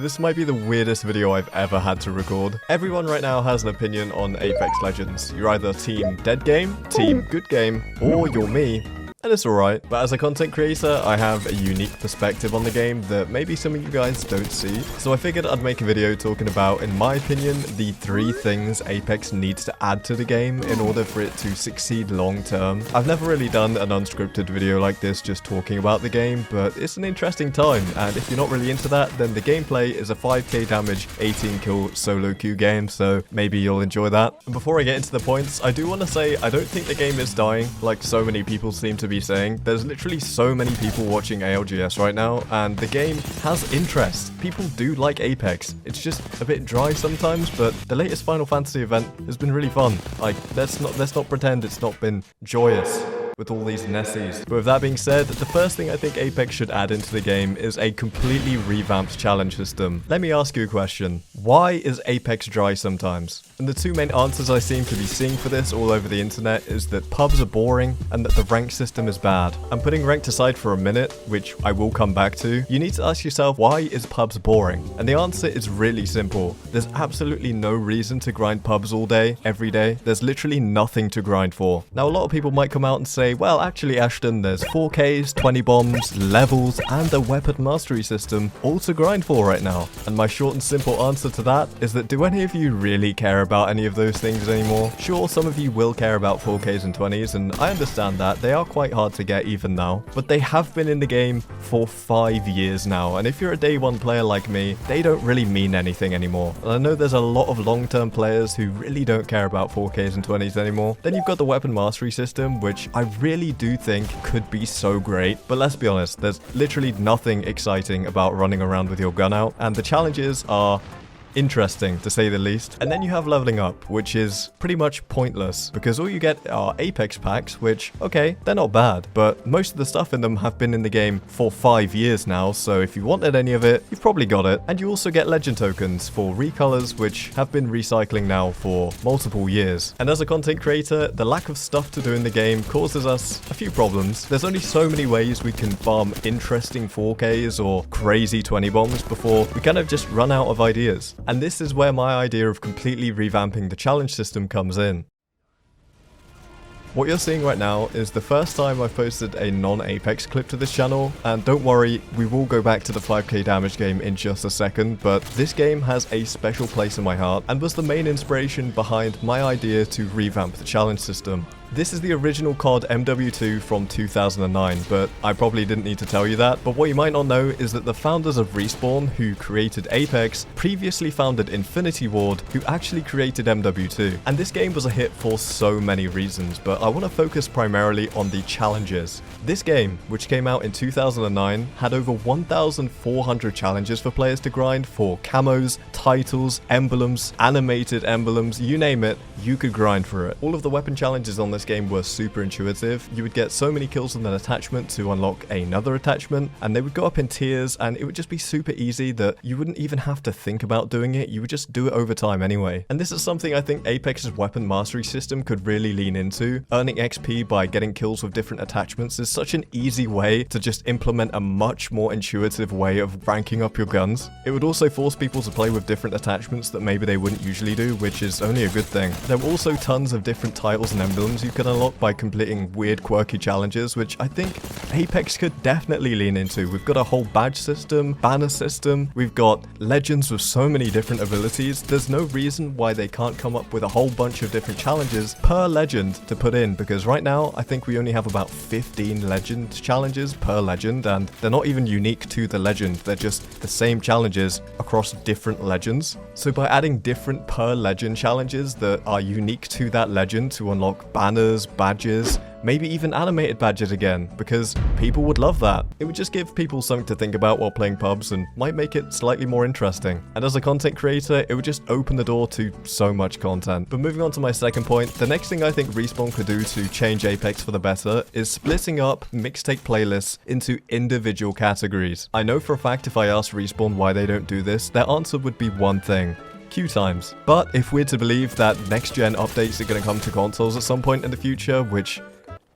This might be the weirdest video I've ever had to record. Everyone right now has an opinion on Apex Legends. You're either team dead game, team good game, or you're me. And it's alright, but as a content creator, I have a unique perspective on the game that maybe some of you guys don't see. So I figured I'd make a video talking about, in my opinion, the 3 things Apex needs to add to the game in order for it to succeed long term. I've never really done an unscripted video like this just talking about the game, but it's an interesting time, and if you're not really into that, then the gameplay is a 5k damage, 18 kill solo queue game, so maybe you'll enjoy that. And before I get into the points, I do want to say I don't think the game is dying, like so many people seem to be saying. There's literally so many people watching ALGS right now, and the game has interest. People do like Apex. It's just a bit dry sometimes, but the latest Final Fantasy event has been really fun. Like, let's not pretend it's not been joyous with all these Nessies. But with that being said, the first thing I think Apex should add into the game is a completely revamped challenge system. Let me ask you a question. Why is Apex dry sometimes? And the 2 main answers I seem to be seeing for this all over the internet is that pubs are boring and that the rank system is bad. And putting ranked aside for a minute, which I will come back to, you need to ask yourself, why is pubs boring? And the answer is really simple. There's absolutely no reason to grind pubs all day, every day. There's literally nothing to grind for. Now, a lot of people might come out and say, well, actually, Ashton, there's 4Ks, 20 bombs, levels, and a weapon mastery system all to grind for right now. And my short and simple answer to that is that do any of you really care about any of those things anymore? Sure, some of you will care about 4Ks and 20s, and I understand that. They are quite hard to get even now, but they have been in the game for 5 years now, and if you're a day 1 player like me, they don't really mean anything anymore. And I know there's a lot of long-term players who really don't care about 4Ks and 20s anymore. Then you've got the weapon mastery system, which I really do think could be so great, but let's be honest, there's literally nothing exciting about running around with your gun out, and the challenges are interesting to say the least. And then you have leveling up, which is pretty much pointless because all you get are Apex packs, which, okay, they're not bad, but most of the stuff in them have been in the game for 5 years now, so if you wanted any of it, you've probably got it. And you also get legend tokens for recolors, which have been recycling now for multiple years. And as a content creator, the lack of stuff to do in the game causes us a few problems. There's only so many ways we can farm interesting 4Ks or crazy 20 bombs before we kind of just run out of ideas. And this is where my idea of completely revamping the challenge system comes in. What you're seeing right now is the first time I've posted a non-Apex clip to this channel, and don't worry, we will go back to the 5k damage game in just a second, but this game has a special place in my heart and was the main inspiration behind my idea to revamp the challenge system. This is the original COD MW2 from 2009, but I probably didn't need to tell you that. But what you might not know is that the founders of Respawn, who created Apex, previously founded Infinity Ward, who actually created MW2. And this game was a hit for so many reasons, but I want to focus primarily on the challenges. This game, which came out in 2009, had over 1,400 challenges for players to grind for camos, titles, emblems, animated emblems, you name it, you could grind for it. All of the weapon challenges on this game were super intuitive. You would get so many kills with an attachment to unlock another attachment, and they would go up in tiers, and it would just be super easy that you wouldn't even have to think about doing it. You would just do it over time anyway. And this is something I think Apex's weapon mastery system could really lean into. Earning XP by getting kills with different attachments is such an easy way to just implement a much more intuitive way of ranking up your guns. It would also force people to play with different attachments that maybe they wouldn't usually do, which is only a good thing. There were also tons of different titles and emblems you can unlock by completing weird quirky challenges, which I think Apex could definitely lean into. We've got a whole badge system, banner system, we've got legends with so many different abilities. There's no reason why they can't come up with a whole bunch of different challenges per legend to put in, because right now I think we only have about 15 legend challenges per legend, and they're not even unique to the legend, they're just the same challenges across different legends. So by adding different per legend challenges that are unique to that legend to unlock banners, badges, maybe even animated badges again, because people would love that. It would just give people something to think about while playing pubs and might make it slightly more interesting. And as a content creator, it would just open the door to so much content. But moving on to my second point, the next thing I think Respawn could do to change Apex for the better is splitting up mixtape playlists into individual categories. I know for a fact if I asked Respawn why they don't do this, their answer would be one thing: queue times. But if we're to believe that next gen updates are going to come to consoles at some point in the future, which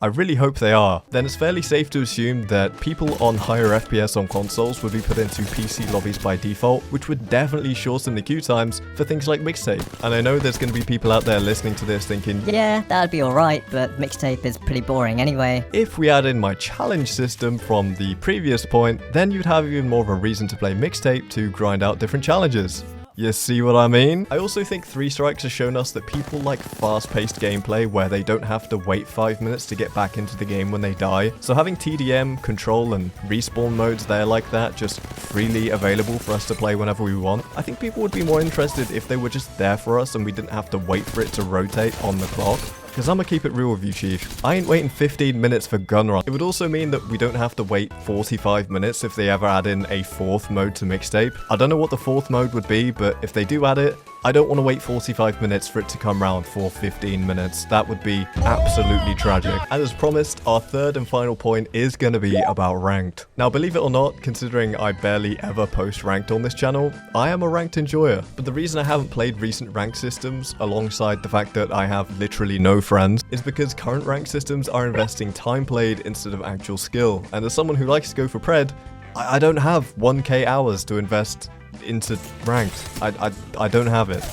I really hope they are. Then it's fairly safe to assume that people on higher FPS on consoles would be put into PC lobbies by default, which would definitely shorten the queue times for things like Mixtape. And I know there's going to be people out there listening to this thinking, yeah, that'd be alright, but Mixtape is pretty boring anyway. If we add in my challenge system from the previous point, then you'd have even more of a reason to play Mixtape to grind out different challenges. You see what I mean? I also think 3 Strikes has shown us that people like fast-paced gameplay where they don't have to wait 5 minutes to get back into the game when they die. So having TDM, control, and respawn modes there like that just freely available for us to play whenever we want, I think people would be more interested if they were just there for us and we didn't have to wait for it to rotate on the clock. Because I'm gonna keep it real with you, Chief. I ain't waiting 15 minutes for gun run. It would also mean that we don't have to wait 45 minutes if they ever add in a 4th mode to Mixtape. I don't know what the 4th mode would be, but if they do add it, I don't want to wait 45 minutes for it to come round for 15 minutes. That would be absolutely tragic. And as promised, our 3rd and final point is going to be about ranked. Now, believe it or not, considering I barely ever post ranked on this channel, I am a ranked enjoyer. But the reason I haven't played recent ranked systems, alongside the fact that I have literally no friends, is because current ranked systems are investing time played instead of actual skill. And as someone who likes to go for pred, I don't have 1k hours to invest into ranked. I don't have it.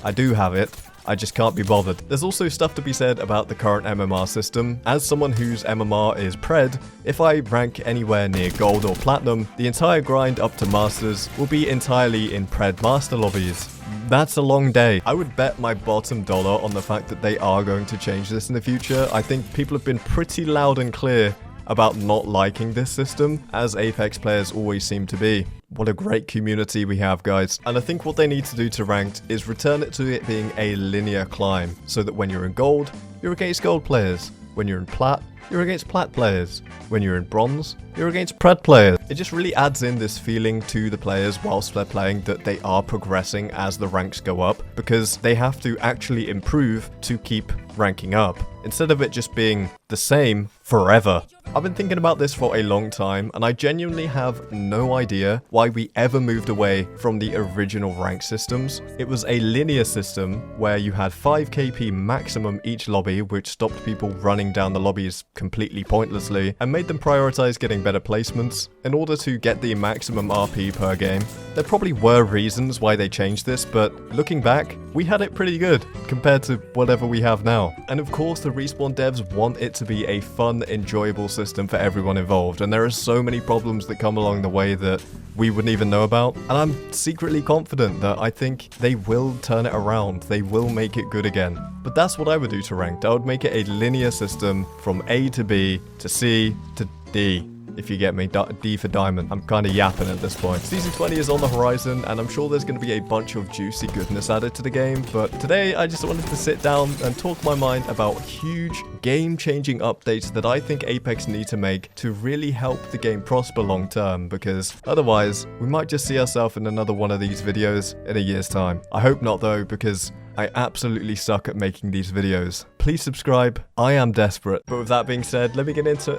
I do have it. I just can't be bothered. There's also stuff to be said about the current MMR system. As someone whose MMR is pred, if I rank anywhere near gold or platinum, the entire grind up to masters will be entirely in pred master lobbies. That's a long day. I would bet my bottom dollar on the fact that they are going to change this in the future. I think people have been pretty loud and clear about not liking this system, as Apex players always seem to be. What a great community we have, guys. And I think what they need to do to ranked is return it to it being a linear climb, so that when you're in gold, you're against gold players. When you're in plat, you're against plat players. When you're in bronze, you're against pred players. It just really adds in this feeling to the players whilst they're playing that they are progressing as the ranks go up, because they have to actually improve to keep ranking up, instead of it just being the same forever. I've been thinking about this for a long time, and I genuinely have no idea why we ever moved away from the original rank systems. It was a linear system where you had 5 KP maximum each lobby, which stopped people running down the lobbies completely pointlessly, and made them prioritize getting better placements in order to get the maximum RP per game. There probably were reasons why they changed this, but looking back, we had it pretty good compared to whatever we have now. And of course, the Respawn devs want it to be a fun, enjoyable system for everyone involved, and there are so many problems that come along the way that we wouldn't even know about, and I'm secretly confident that I think they will turn it around. They will make it good again. But that's what I would do to ranked. I would make it a linear system from A to B to C to D. If you get me, D for diamond. I'm kind of yapping at this point. Season 20 is on the horizon, and I'm sure there's going to be a bunch of juicy goodness added to the game, but today I just wanted to sit down and talk my mind about huge game-changing updates that I think Apex need to make to really help the game prosper long term, because otherwise we might just see ourselves in another one of these videos in a year's time. I hope not though, because I absolutely suck at making these videos. Please subscribe. I am desperate. But with that being said, let me get into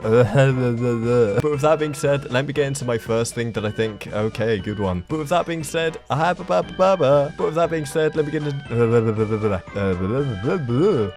my first thing that I think, okay, good one. But with that being said, let me get into